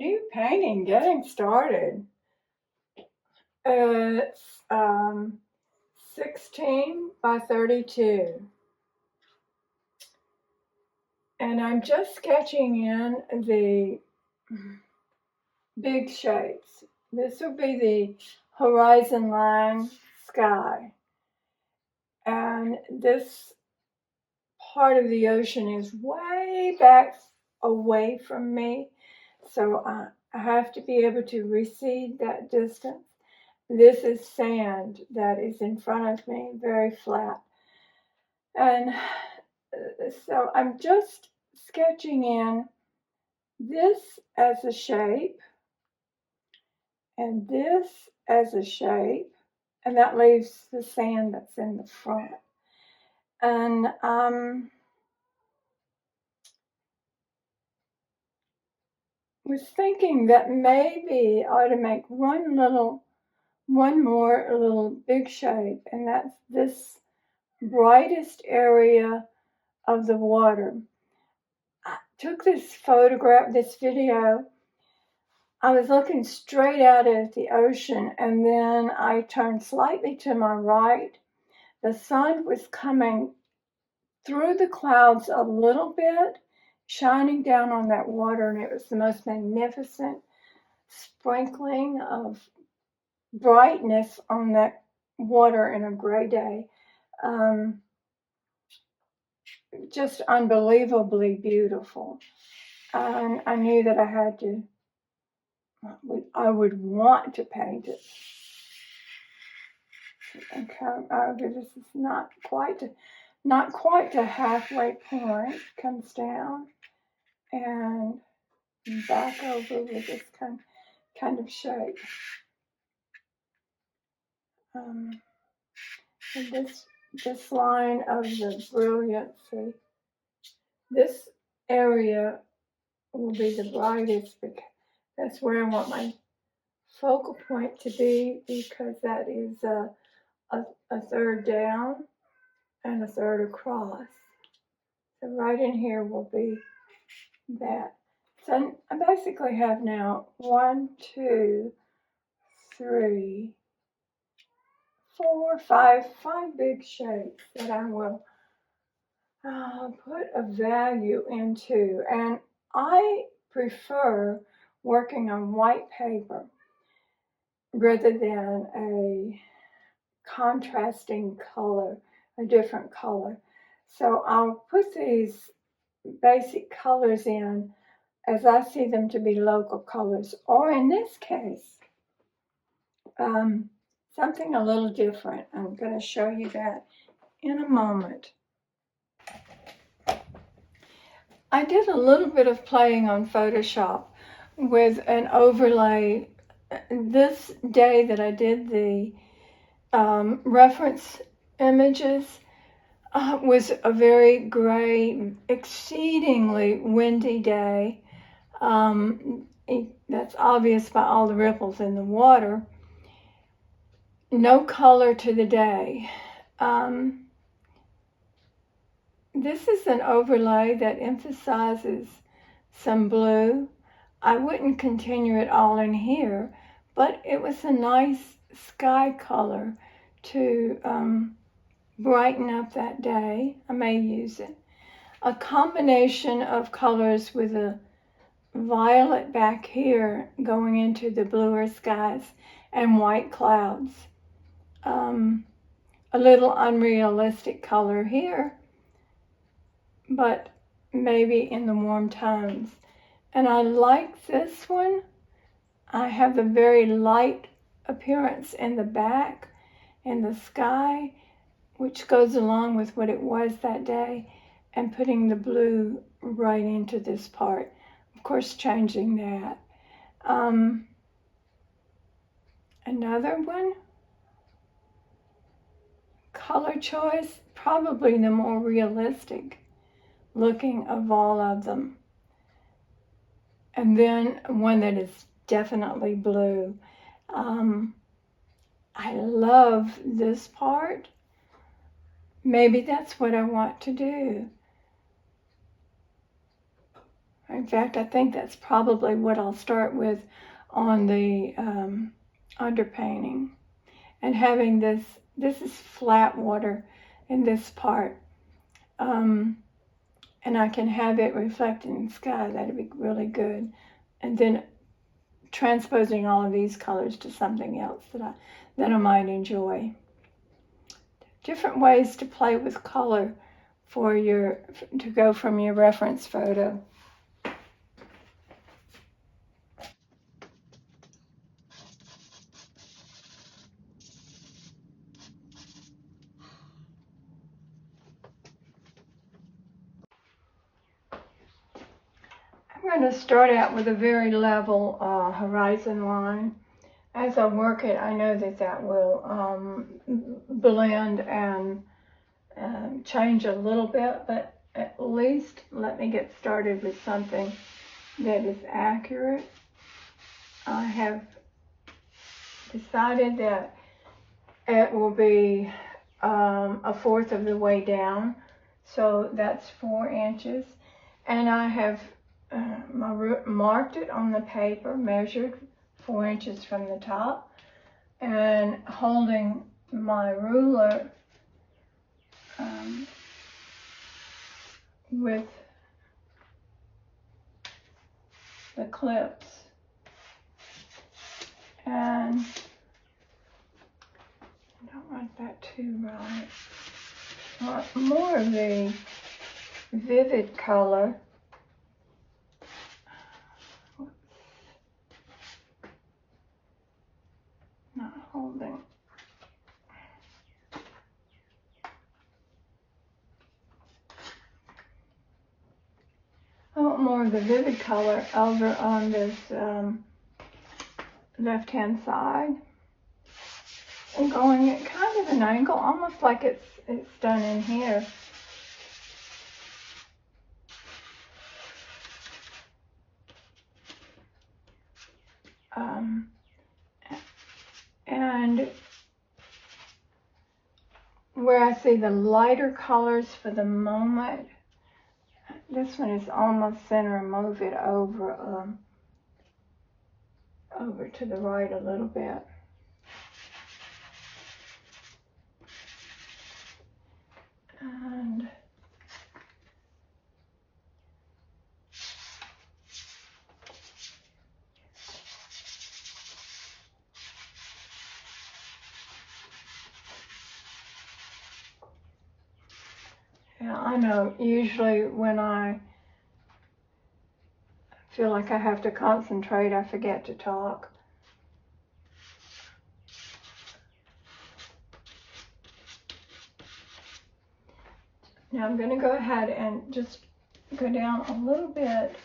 New painting getting started. It's 16 by 32. And I'm just sketching in the big shapes. This will be the horizon line sky. And this part of the ocean is way back away from me. So I have to be able to recede that distance. This is sand that is in front of me, very flat. And so I'm just sketching in this as a shape and this as a shape, and that leaves the sand that's in the front. And was thinking that maybe I ought to make one more little big shape, and that's this brightest area of the water. I took this video. I was looking straight out at the ocean, and then I turned slightly to my right. The sun was coming through the clouds a little bit, shining down on that water, and it was the most magnificent sprinkling of brightness on that water in a gray day. Just unbelievably beautiful. And I knew that I would want to paint it. And come over. This is not quite the halfway point. Comes down and back over with this kind of shape. And this line of the brilliancy, this area will be the brightest because that's where I want my focal point to be, because that is a third down and a third across. So right in here will be that. So I basically have now 1, 2, 3, 4, 5 big shapes that I will put a value into. And I prefer working on white paper rather than a contrasting color, a different color. So I'll put these basic colors in as I see them to be local colors, or in this case, something a little different. I'm going to show you that in a moment. I did a little bit of playing on Photoshop with an overlay. This day that I did the reference images was a very gray, exceedingly windy day. That's obvious by all the ripples in the water. No color to the day. This is an overlay that emphasizes some blue. I wouldn't continue it all in here, but it was a nice sky color to brighten up that day. I may use it. A combination of colors with a violet back here going into the bluer skies and white clouds. A little unrealistic color here, but maybe in the warm tones. And I like this one. I have a very light appearance in the back in the sky, which goes along with what it was that day, and putting the blue right into this part. Of course, changing that. Another one, color choice, probably the more realistic looking of all of them. And then one that is definitely blue. I love this part. Maybe that's what I want to do. In fact, I think that's probably what I'll start with on the underpainting. And having this is flat water in this part. And I can have it reflecting in the sky. That'd be really good. And then transposing all of these colors to something else that I might enjoy. Different ways to play with color to go from your reference photo. I'm going to start out with a very level horizon line. As I work it, I know that will blend and change a little bit, but at least let me get started with something that is accurate. I have decided that it will be a fourth of the way down, so that's 4 inches, and I have marked it on the paper, measured 4 inches from the top, and holding my ruler with the clips, and I don't want that too bright. I want more of the vivid color. Not holding. I want more of the vivid color over on this left-hand side, and going at kind of an angle, almost like it's done in here. And where I see the lighter colors for the moment, this one is almost center, and move it over to the right a little bit. And yeah, I know usually when I feel like I have to concentrate, I forget to talk. Now I'm going to go ahead and just go down a little bit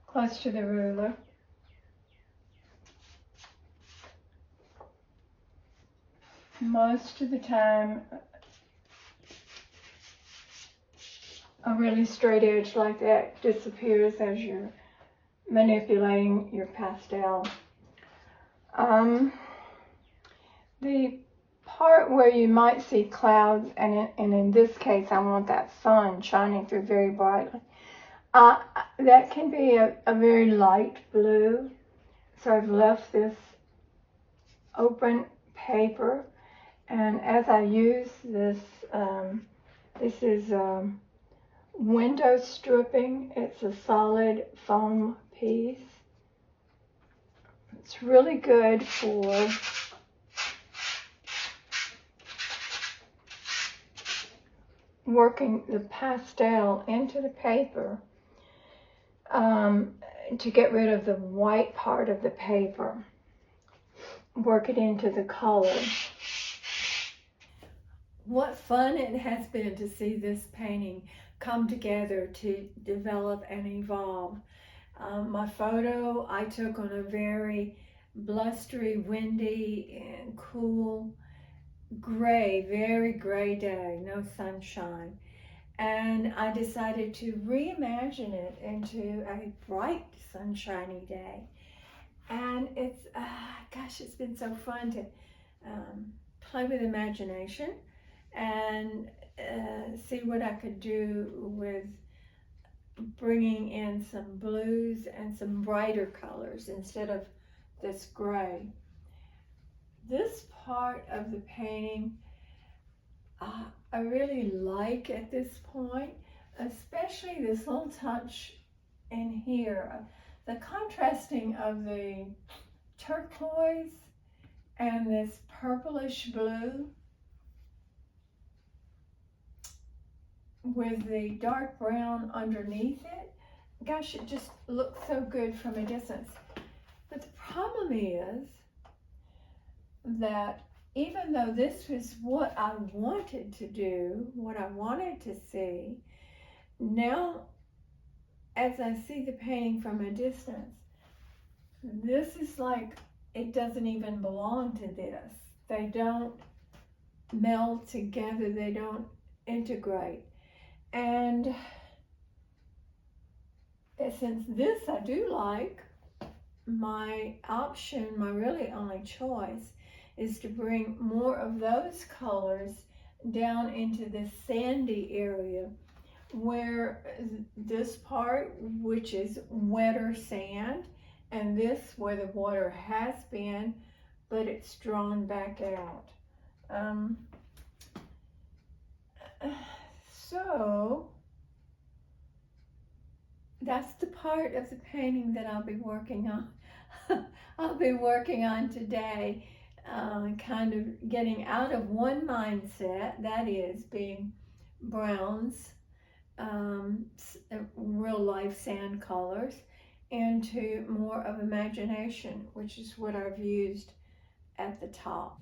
close to the ruler. Most of the time, a really straight edge like that disappears as you're manipulating your pastel. The part where you might see clouds, and in this case I want that sun shining through very brightly, that can be a very light blue. So I've left this open paper, and as I use this, this is window stripping. It's a solid foam piece. It's really good for working the pastel into the paper to get rid of the white part of the paper. Work it into the color. What fun it has been to see this painting come together to develop and evolve. My photo I took on a very blustery, windy, and cool, gray, very gray day, no sunshine. And I decided to reimagine it into a bright, sunshiny day. And it's, gosh, it's been so fun to play with imagination and see what I could do with bringing in some blues and some brighter colors instead of this gray. This part of the painting I really like at this point, especially this little touch in here. The contrasting of the turquoise and this purplish blue with the dark brown underneath it. Gosh, it just looks so good from a distance. But the problem is that even though this was what I wanted to do, what I wanted to see, now as I see the painting from a distance, this is like, it doesn't even belong to this. They don't meld together, they don't integrate. And since this I do like, my option, my really only choice, is to bring more of those colors down into the sandy area where this part, which is wetter sand, and this where the water has been, but it's drawn back out. So that's the part of the painting that I'll be working on. I'll be working on today, kind of getting out of one mindset, that is being browns, real life sand colors, into more of imagination, which is what I've used at the top.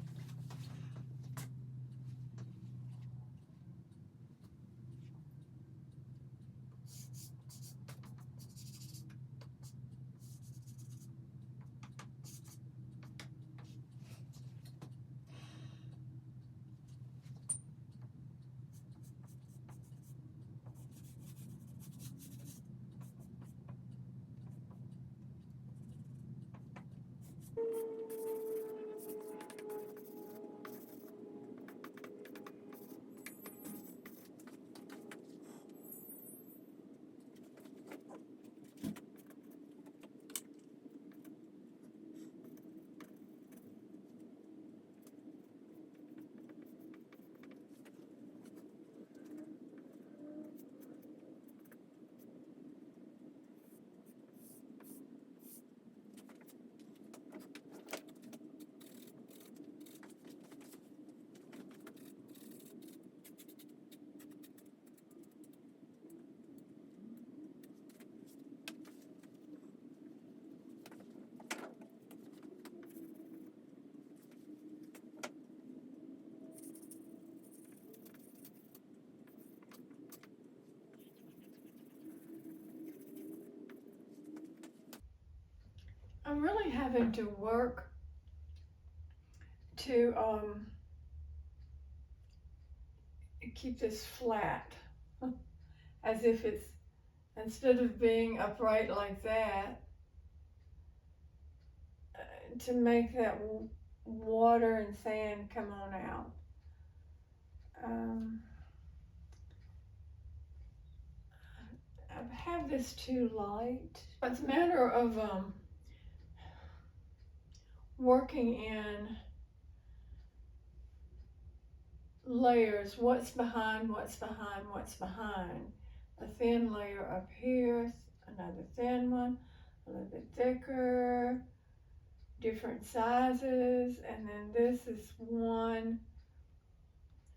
I'm really having to work to keep this flat, as if it's, instead of being upright like that, to make that water and sand come on out. I have this too light. It's a matter of working in layers, what's behind, what's behind, what's behind. A thin layer up here, another thin one, a little bit thicker, different sizes, and then this is one,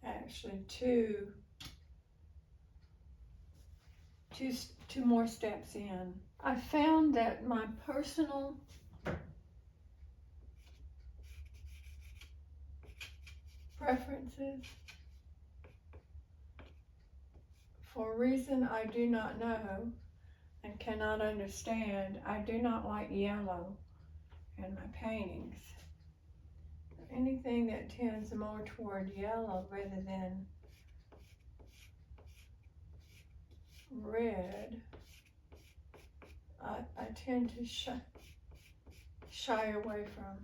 actually two more steps in. I found that my personal preferences, for a reason I do not know and cannot understand, I do not like yellow in my paintings. Anything that tends more toward yellow rather than red, I tend to shy away from.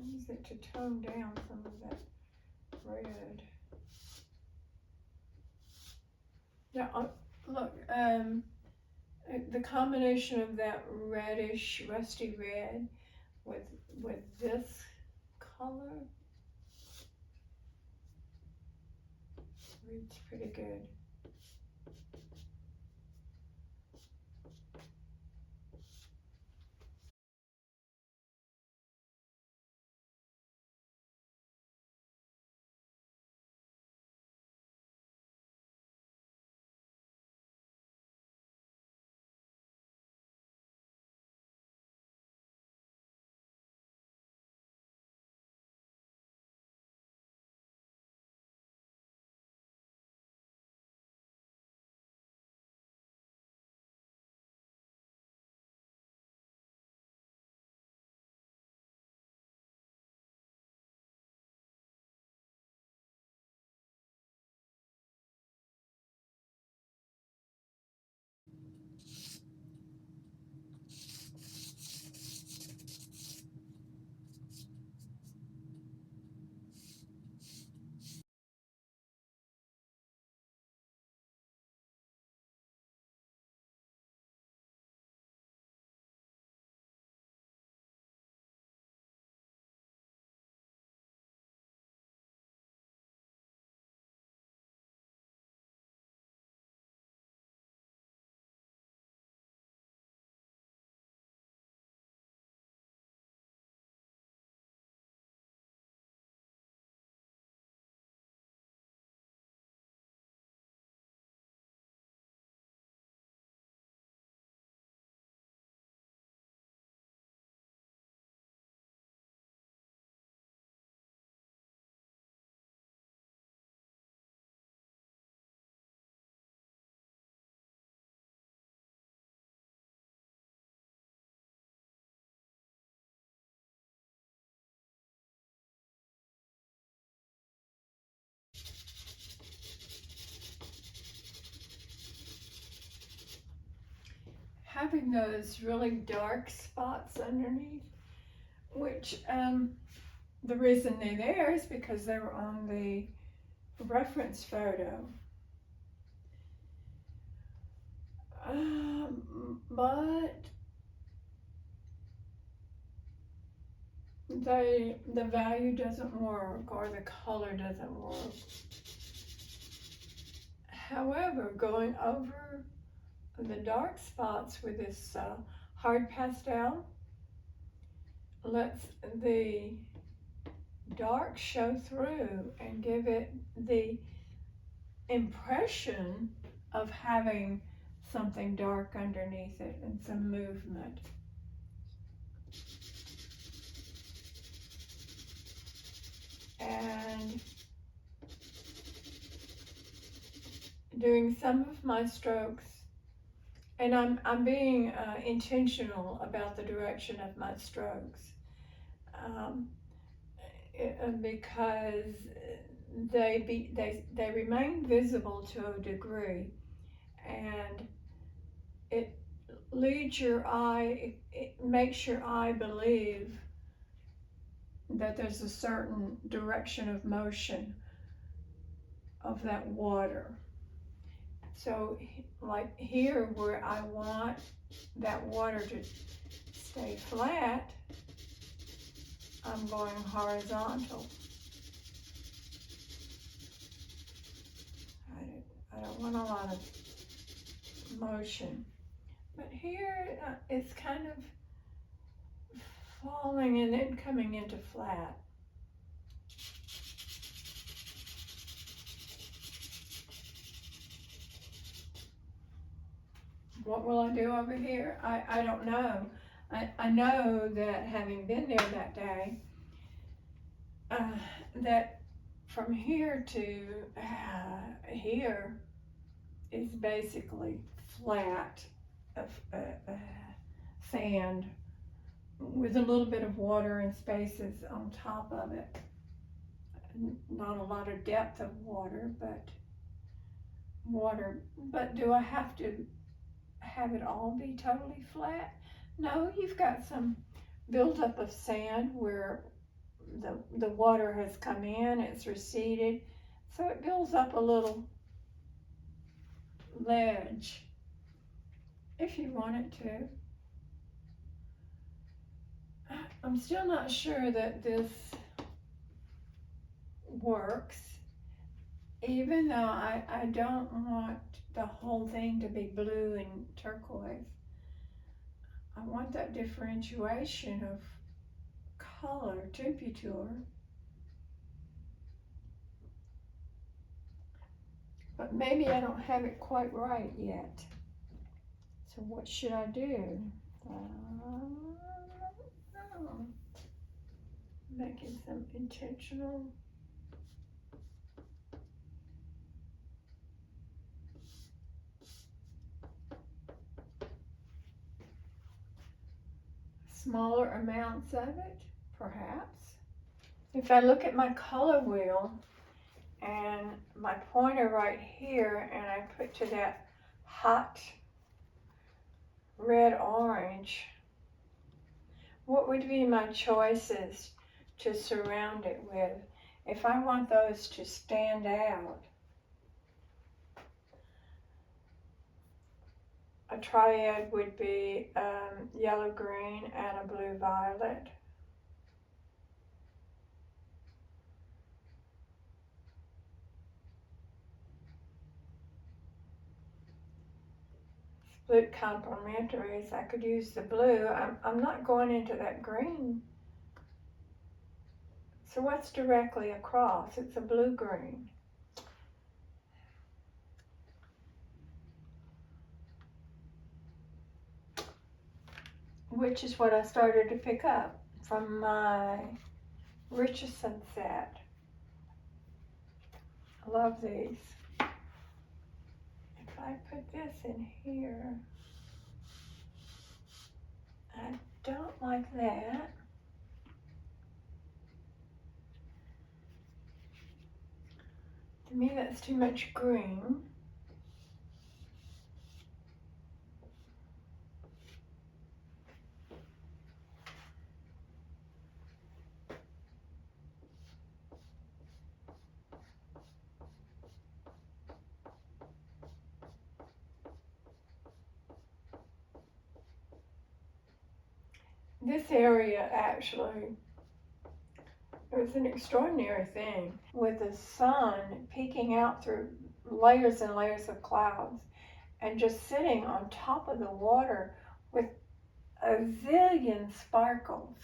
use it to tone down some of that red. Now, look, the combination of that reddish, rusty red with this color reads pretty good. Having those really dark spots underneath, which the reason they're there is because they were on the reference photo. But the value doesn't work or the color doesn't work. However, going over the dark spots with this hard pastel lets the dark show through and give it the impression of having something dark underneath it and some movement. And doing some of my strokes, and I'm being intentional about the direction of my strokes, because they remain visible to a degree, and it leads your eye, it makes your eye believe that there's a certain direction of motion of that water. So like here where I want that water to stay flat, I'm going horizontal. I don't want a lot of motion. But here it's kind of falling and then coming into flat. What will I do over here? I don't know. I know that having been there that day, that from here to here is basically flat sand with a little bit of water and spaces on top of it. Not a lot of depth of water, but water. But do I have to have it all be totally flat? No, you've got some buildup of sand where the water has come in, it's receded, so it builds up a little ledge if you want it to. I'm still not sure that this works, even though I don't want the whole thing to be blue and turquoise. I want that differentiation of color, temperature. But maybe I don't have it quite right yet. So what should I do? Making some intentional. Smaller amounts of it, perhaps. If I look at my color wheel and my pointer right here and I put to that hot red orange, what would be my choices to surround it with? If I want those to stand out, a triad would be yellow green and a blue violet. Split complementaries. I could use the blue. I'm not going into that green. So what's directly across? It's a blue-green. Which is what I started to pick up from my Richardson set. I love these. If I put this in here, I don't like that. To me, that's too much green. This area actually, it was an extraordinary thing with the sun peeking out through layers and layers of clouds and just sitting on top of the water with a zillion sparkles.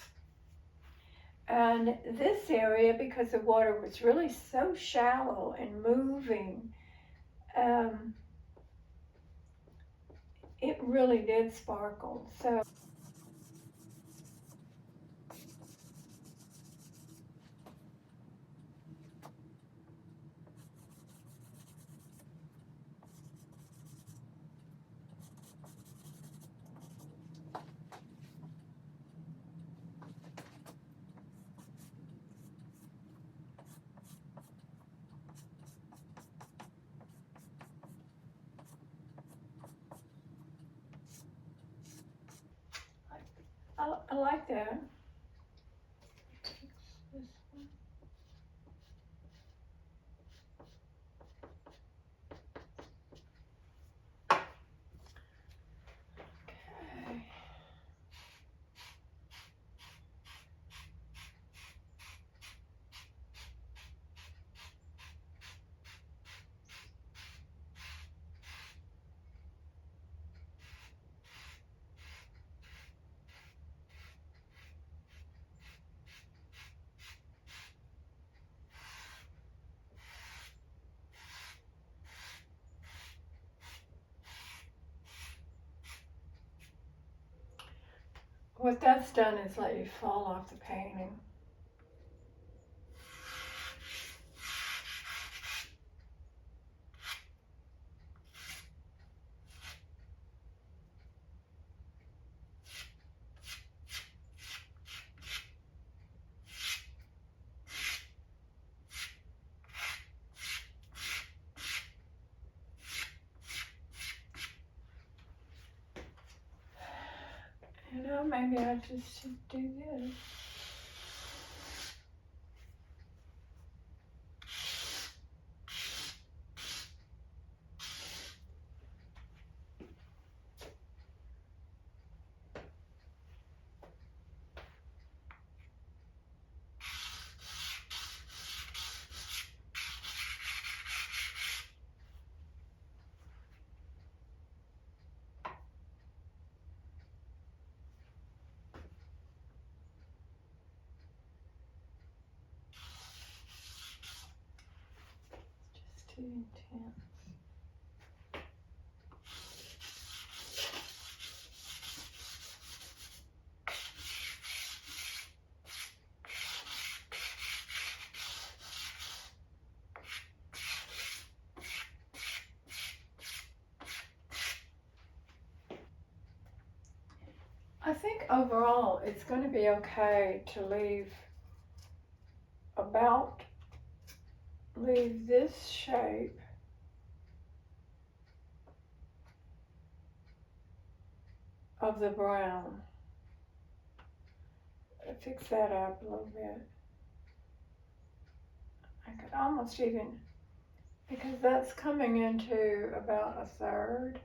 And this area, because the water was really so shallow and moving, it really did sparkle. So I like that. What that's done is let you fall off the painting. You know, maybe I just should do this. too intense. I think overall it's going to be okay to leave this shape of the brown. Fix that up a little bit. I could almost even, because that's coming into about a third.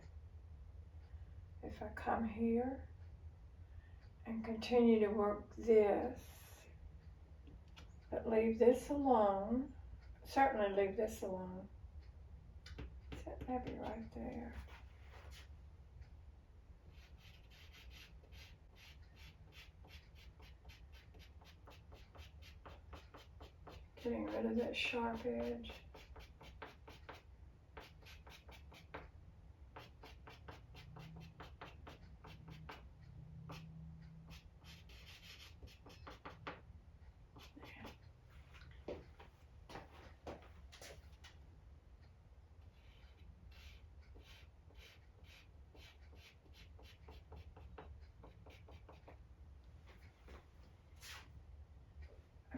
If I come here and continue to work this, but leave this alone, certainly leave this alone. Set maybe right there. Getting rid of that sharp edge.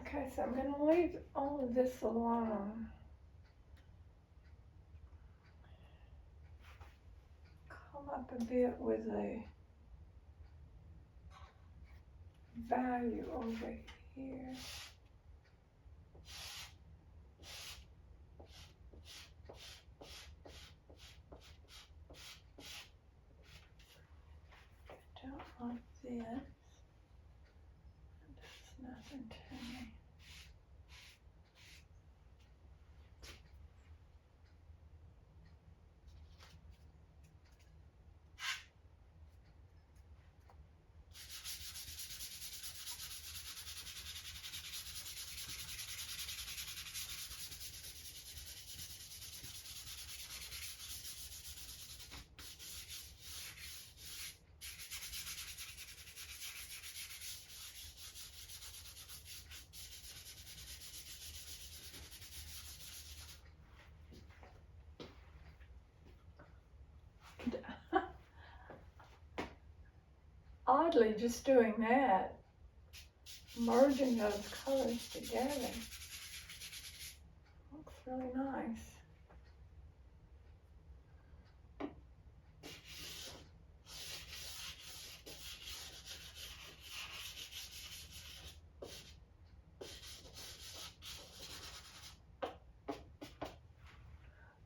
Okay, so I'm going to leave all of this alone. Come up a bit with the value over here. I don't like this. It does nothing to me. Oddly, just doing that, merging those colors together, looks really nice.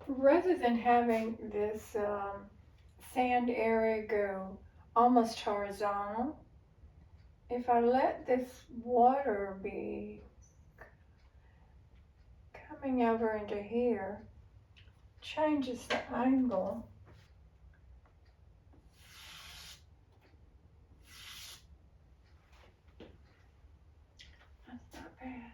Rather than having this sand area go almost horizontal, if I let this water be coming over into here, changes the angle. That's not bad.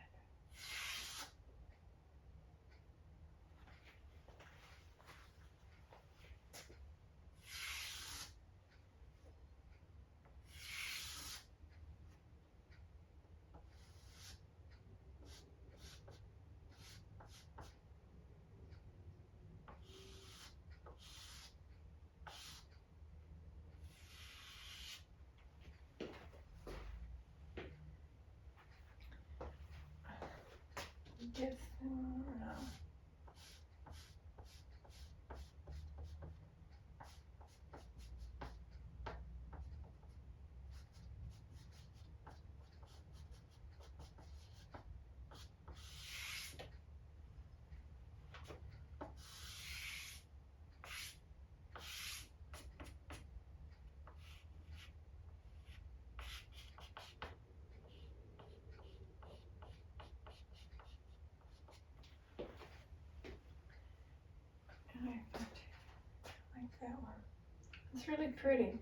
Just, no. I like that one. It's really pretty.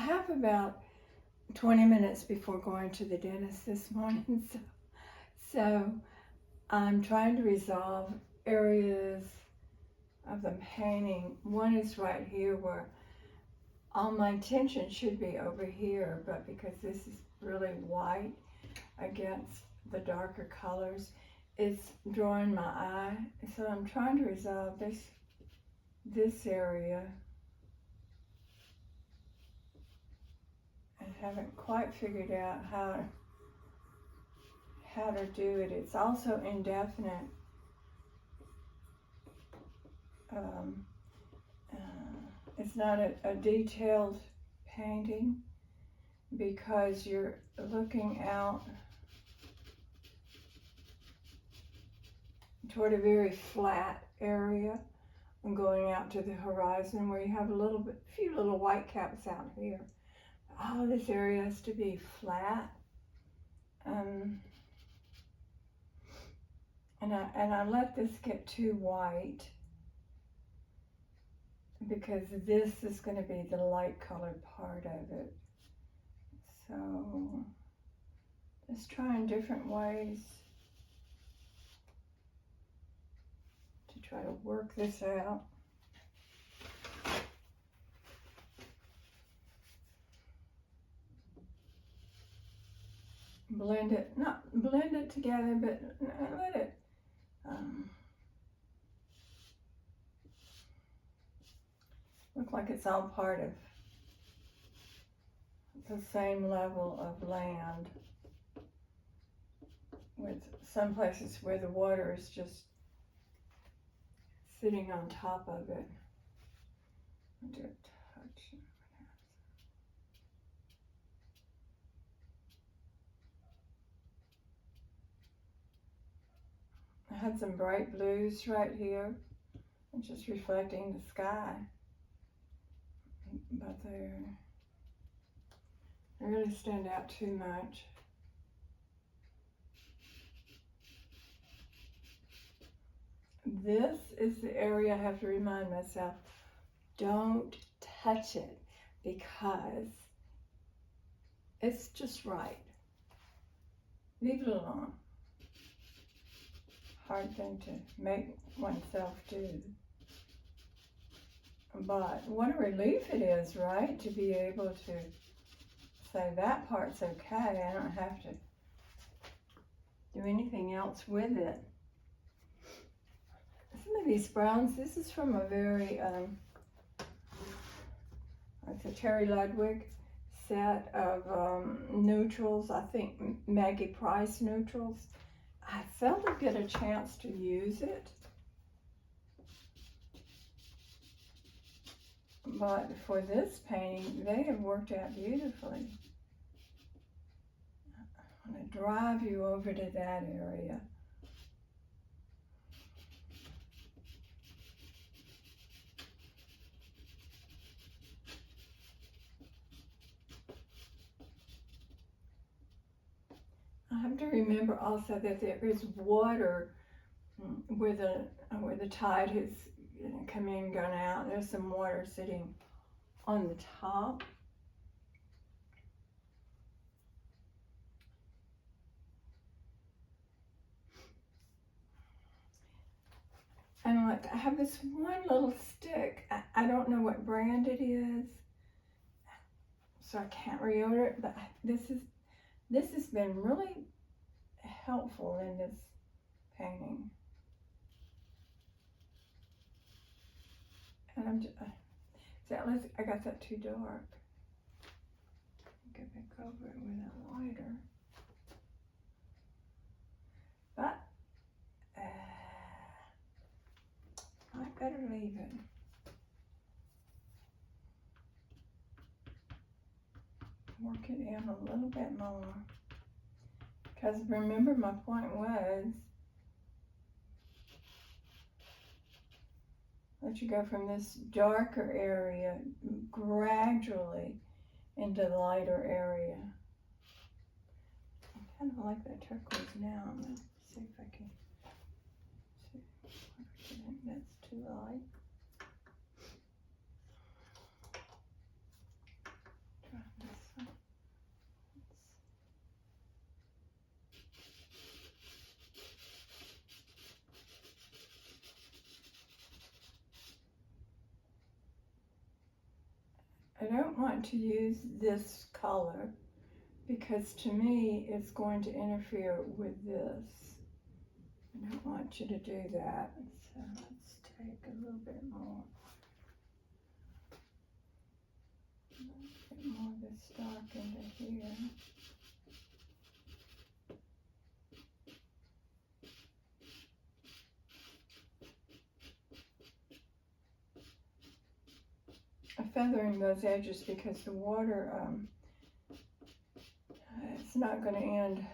have about 20 minutes before going to the dentist this morning, so I'm trying to resolve areas of the painting. One is right here where all my attention should be over here, but because this is really white against the darker colors, it's drawing my eye. So I'm trying to resolve this area. I haven't quite figured out how to do it. It's also indefinite. It's not a detailed painting because you're looking out toward a very flat area and going out to the horizon where you have a few little white caps out here. All this area has to be flat. And I let this get too white because this is going to be the light colored part of it. So just trying different ways to try to work this out. Not blend it together, but let it look like it's all part of the same level of land, with some places where the water is just sitting on top of it. I'll do a touch. I had some bright blues right here, and just reflecting the sky, but they really stand out too much. This is the area I have to remind myself, don't touch it, because it's just right. Leave it alone. Hard thing to make oneself do. But what a relief it is, right? To be able to say that part's okay. I don't have to do anything else with it. Some of these browns, this is from a very, it's a Terry Ludwig set of neutrals, I think Maggie Price neutrals. I seldom get a chance to use it, but for this painting, they have worked out beautifully. I'm going to drive you over to that area. I have to remember also that there is water where the tide has come in, gone out. There's some water sitting on the top. And like, I have this one little stick. I don't know what brand it is, so I can't reorder it, but this has been really helpful in this painting. And I'm just, I got that too dark. Go back over it with that lighter. But I better leave it. Work it in a little bit more. Because remember, my point was let you go from this darker area gradually into the lighter area. I kind of like that turquoise now. I'm going to see if I can see. I think that's too light. Try don't want to use this color because to me it's going to interfere with this. I don't want you to do that. So let's take a little bit more. Get more of this dark into here. I'm feathering those edges because the water, it's not going to end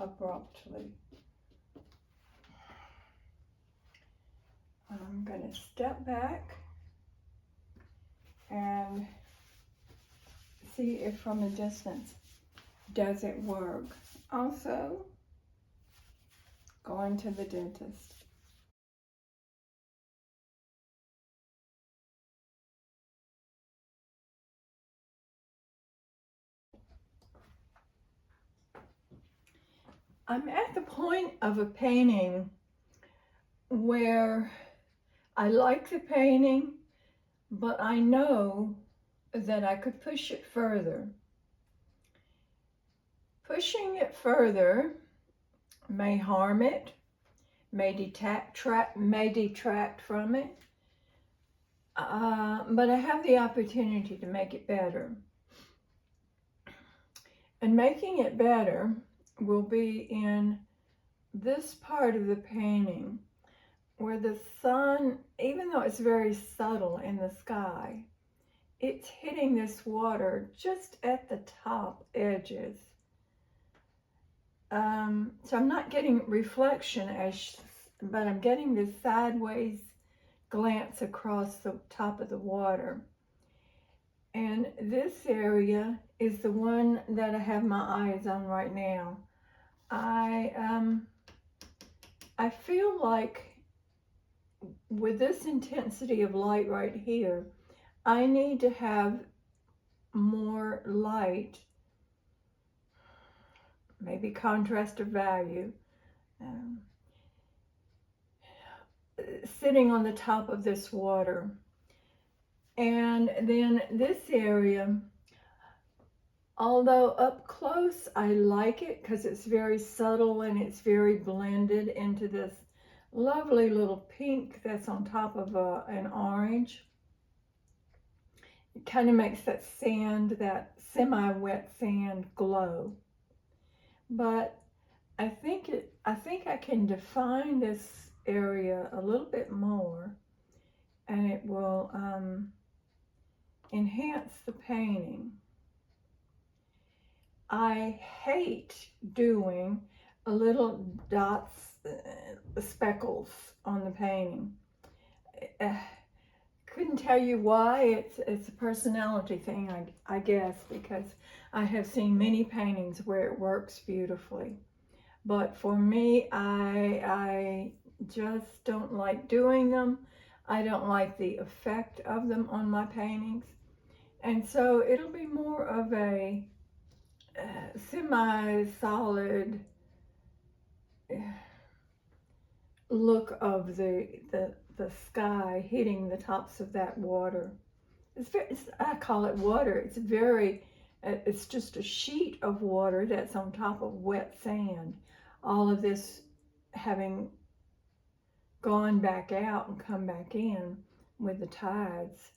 abruptly. I'm going to step back and see if from a distance does it work. Also, going to the dentist. I'm at the point of a painting where I like the painting, but I know that I could push it further. Pushing it further may harm it, may detract from it, but I have the opportunity to make it better. And making it better will be in this part of the painting where the sun, even though it's very subtle in the sky, it's hitting this water just at the top edges. So I'm not getting reflection, but I'm getting this sideways glance across the top of the water. And this area is the one that I have my eyes on right now. I feel like with this intensity of light right here, I need to have more light, maybe contrast of value, sitting on the top of this water. And then this area, although up close I like it because it's very subtle and it's very blended into this lovely little pink that's on top of an orange. It kind of makes that sand, that semi-wet sand, glow. But I think I can define this area a little bit more, and it will enhance the painting. I hate doing a little dots, speckles on the painting. Couldn't tell you why. It's a personality thing, I guess, because I have seen many paintings where it works beautifully. But for me, I just don't like doing them. I don't like the effect of them on my paintings. And so it'll be more of a semi-solid look of the sky hitting the tops of that water. I call it water. It's just a sheet of water that's on top of wet sand. All of this having gone back out and come back in with the tides.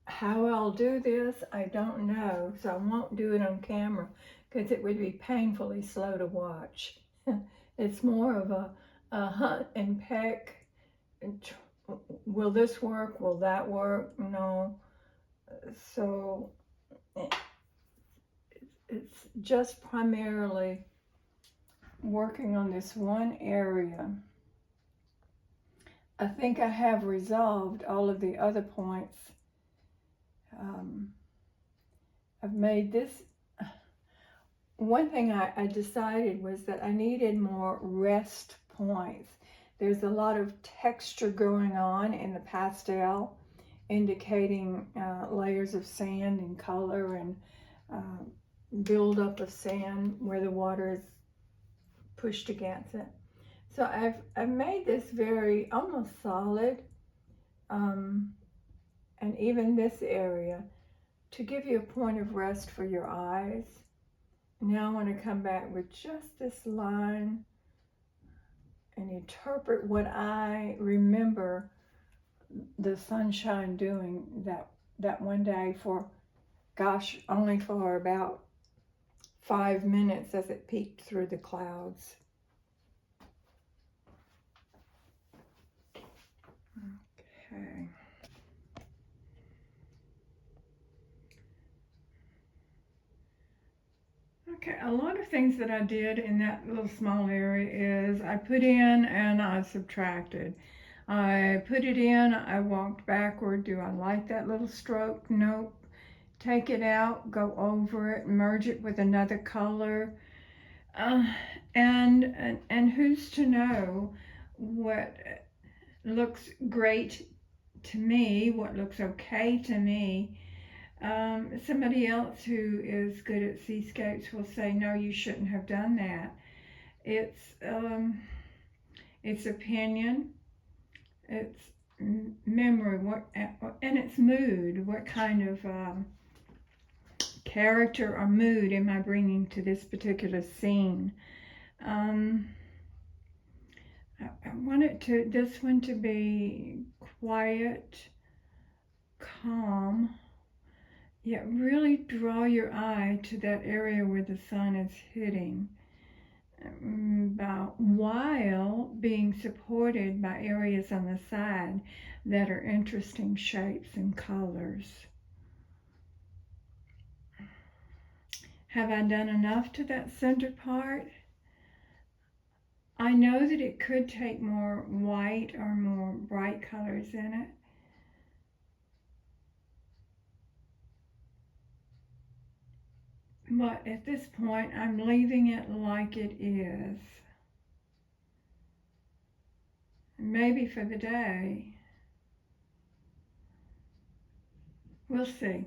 How I'll do this, I don't know, so I won't do it on camera because it would be painfully slow to watch. It's more of a hunt and peck. Will this work? Will that work? No. So it's just primarily working on this one area. I think I have resolved all of the other points. I've made this. One thing I decided was that I needed more rest points. There's a lot of texture going on in the pastel, indicating layers of sand and color and buildup of sand where the water is pushed against it. So I've made this very almost solid, and even this area to give you a point of rest for your eyes. Now I want to come back with just this line and interpret what I remember the sunshine doing that one day for, gosh, only for about 5 minutes as it peeked through the clouds. Okay. Okay, a lot of things that I did in that little small area is I put in and I subtracted. I put it in, I walked backward. Do I like that little stroke? Nope. Take it out, go over it, merge it with another color. Uh, and who's to know what looks great to me, what looks okay to me. Somebody else who is good at seascapes will say, no, you shouldn't have done that. It's opinion, it's memory, and it's mood. What kind of character or mood am I bringing to this particular scene? I want this one to be quiet, calm, yet really draw your eye to that area where the sun is hitting, while being supported by areas on the side that are interesting shapes and colors. Have I done enough to that center part? I know that it could take more white or more bright colors in it. But at this point, I'm leaving it like it is. Maybe for the day. We'll see.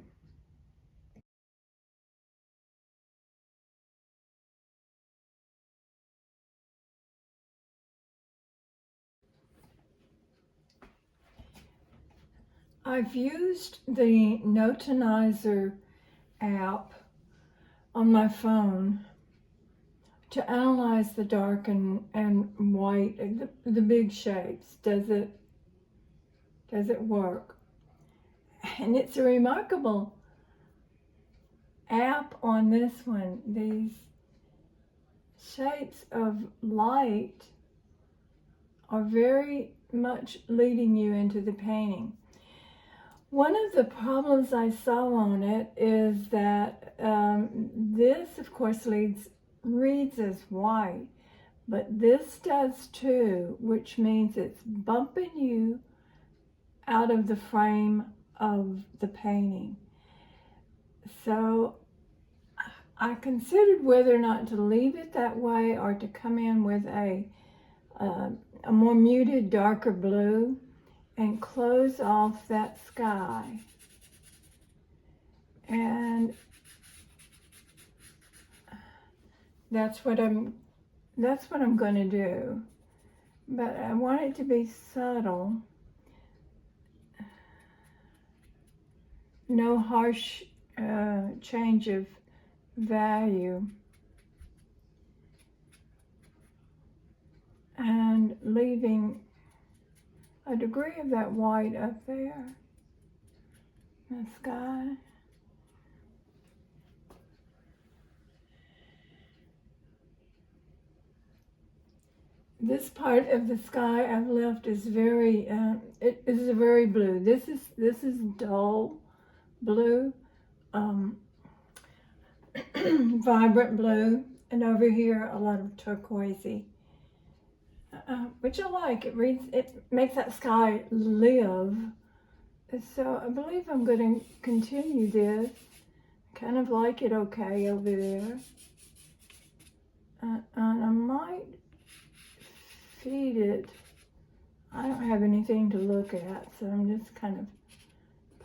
I've used the Notanizer app on my phone to analyze the dark and white, the big shapes. Does it work? And it's a remarkable app on this one. These shapes of light are very much leading you into the painting. One of the problems I saw on it is that this, of course, reads as white, but this does too, which means it's bumping you out of the frame of the painting. So I considered whether or not to leave it that way or to come in with a more muted, darker blue and close off that sky. And that's what I'm going to do. But I want it to be subtle. No harsh change of value. And leaving a degree of that white up there in the sky. This part of the sky I've left is very, it is a very blue. This is dull blue, vibrant blue, and over here a lot of turquoisey, which I like. It makes that sky live. So I believe I'm going to continue this. Kind of like it okay over there, and I might feed it. I don't have anything to look at, so I'm just kind of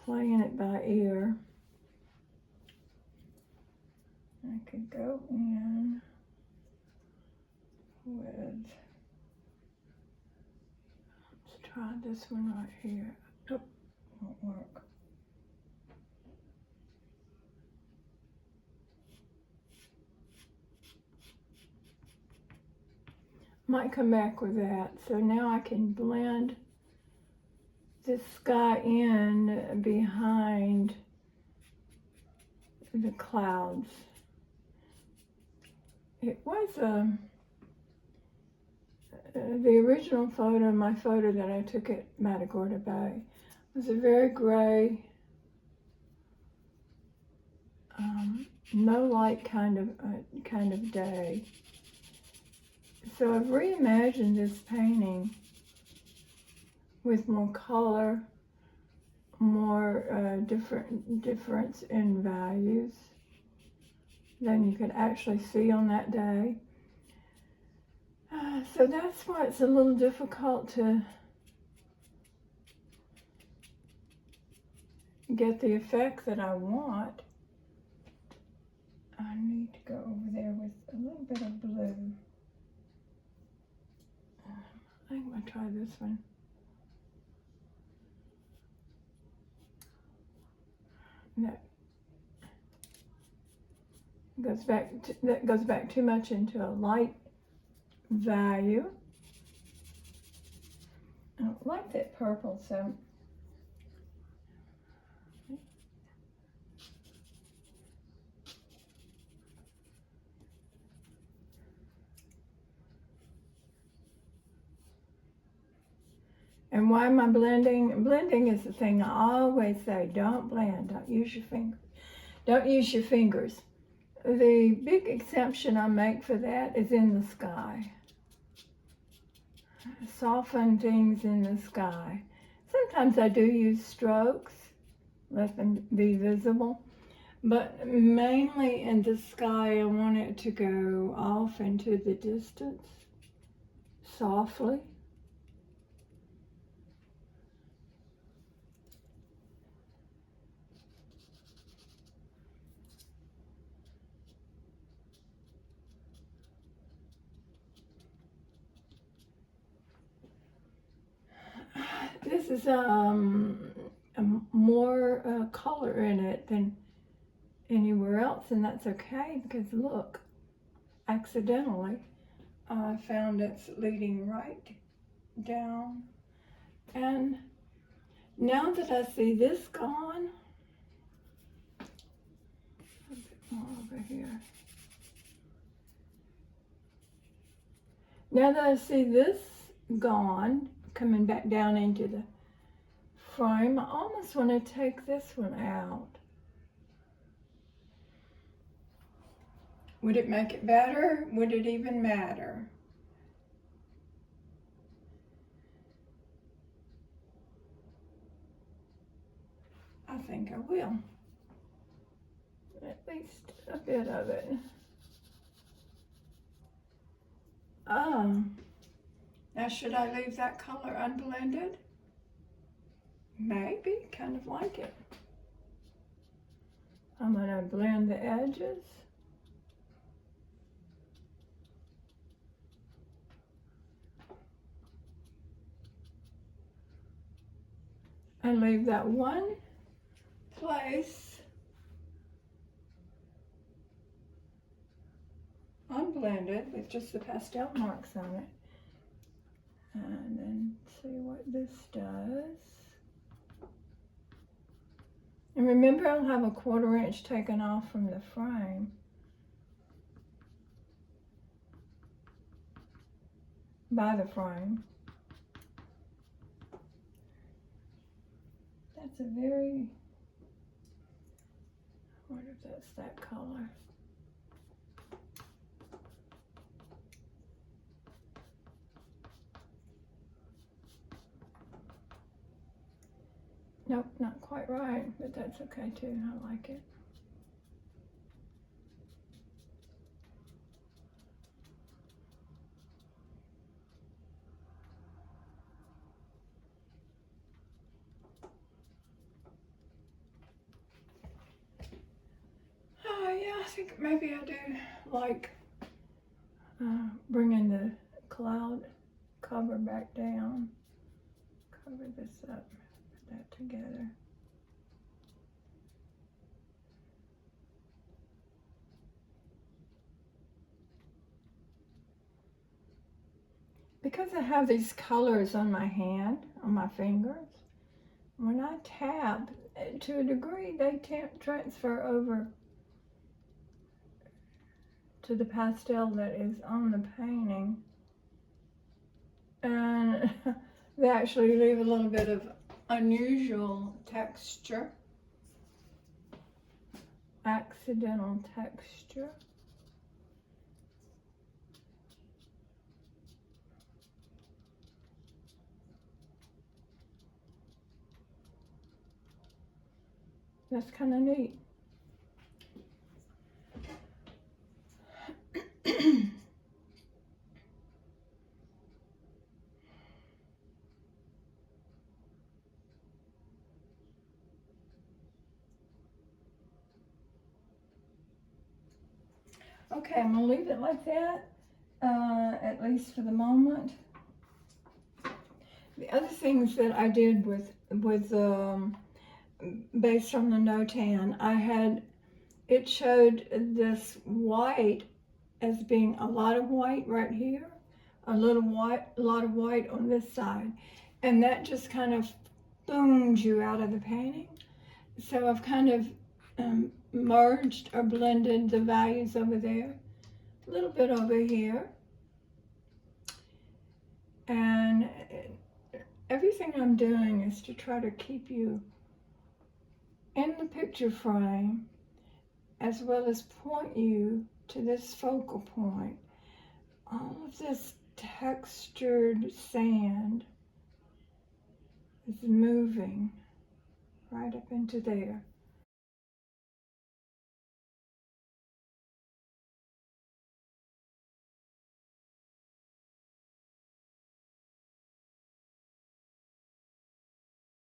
playing it by ear. I could go in with try this one right here. Nope, won't work. Might come back with that. So now I can blend this sky in behind the clouds. It was the original photo, my photo that I took at Matagorda Bay, was a very gray, no light kind of day. So I've reimagined this painting with more color, more difference in values than you could actually see on that day. So that's why it's a little difficult to get the effect that I want. I need to go over there with a little bit of blue. I'm going to try this one. That goes back too much into a light value. I don't like that purple, so and why am I blending? Blending is the thing I always say, don't blend, don't use your fingers. Don't use your fingers. The big exception I make for that is in the sky. Soften things in the sky. Sometimes I do use strokes, let them be visible, but mainly in the sky I want it to go off into the distance, softly. This is more color in it than anywhere else, and that's okay because look, accidentally I found it's leading right down. And now that I see this gone, a bit more over here. Now that I see this gone, coming back down into the frame, I almost want to take this one out. Would it make it better? Would it even matter? I think I will. At least a bit of it. Now should I leave that color unblended? Maybe, kind of like it. I'm going to blend the edges. And leave that one place unblended with just the pastel marks on it. And then see what this does. And remember, I'll have a 1/4 inch taken off from the frame. By the frame. That's a very, I wonder if that's that color. Nope, not quite right, but that's okay too. I like it. Oh yeah, I think maybe I do like bringing the cloud cover back down. cover this up, put that together. Because I have these colors on my hand, on my fingers, when I tap, to a degree, they transfer over to the pastel that is on the painting. And they actually leave a little bit of unusual texture, accidental texture. That's kind of neat. Okay, I'm gonna leave it like that, at least for the moment. The other things that I did with based on the no tan, it showed this white as being a lot of white right here, a lot of white on this side, and that just kind of booms you out of the painting. So I've kind of merged or blended the values over there, a little bit over here, and everything I'm doing is to try to keep you in the picture frame, as well as point you to this focal point. All of this textured sand is moving right up into there.